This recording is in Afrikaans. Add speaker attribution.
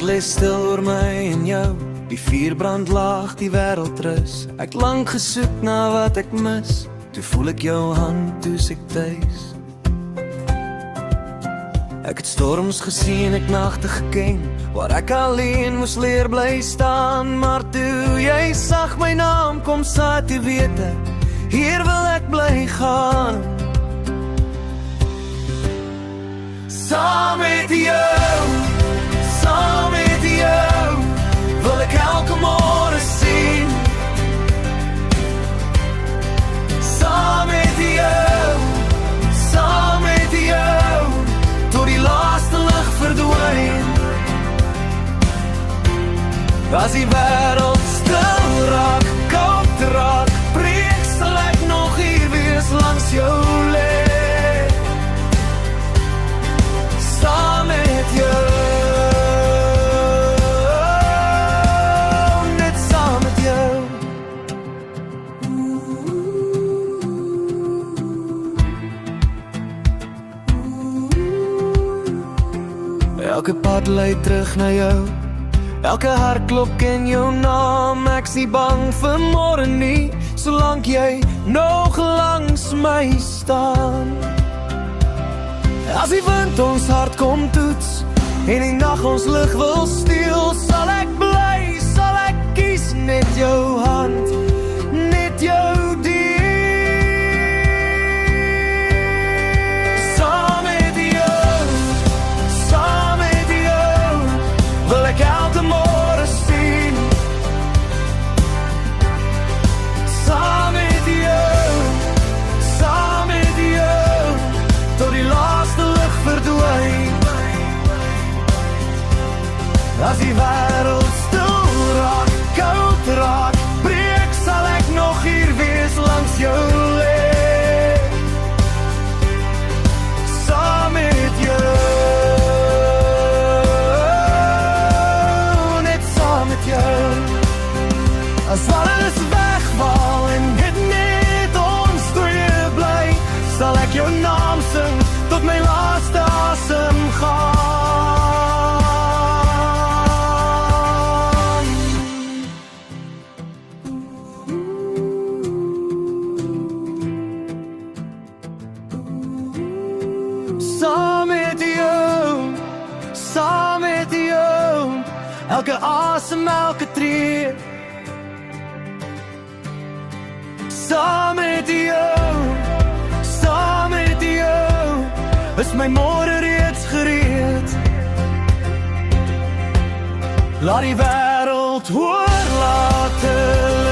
Speaker 1: aand lê stil oor my en jou. Die vuur brand laag, die wêreld rus. Ek lank gesoek na wat ek mis. Toe voel ek jou hand, toe's ek tuis. Ek het storms gesien, ek nagte geken, waar ek alleen moes leer bly staan. Maar toe jy sag my naam kom, sa toe weet ek, hier wil ek bly gaan. Saam met jou, saam met jou, wil ek elke môre sien. Saam met jou, saam met jou, tot die laaste lig verdwyn. As die wêreld stil raak, koud raak, breek, sal ek nog hier wees langs jou lê. Saam met jou, net saam met jou. Elke pad lei terug na jou, elke hartklop ken jou naam. Ek's nie bang vir môre nie, solank jy nog langs my staan. As die wind ons hart kom toets, en die nag ons lig wil steel, sal ek bly, sal ek kies net jou hand, net jou deel. Saam met jou, saam met jou, wil ek elke môre sien. Saam met jou, saam met jou, tot die laaste lig verdwyn. As die wêreld stil raak, koud raak, breek, sal ek nog hier wees langs jou lê. Saam met jou, net saam met jou. As alles wegval en dit net ons twee bly, sal ek jou naam sing tot my laaste asem gaan. Saam met jou, elke asem, elke tree. Saam met jou, is my môre reeds gereed. Laat die wêreld hoor, laat hulle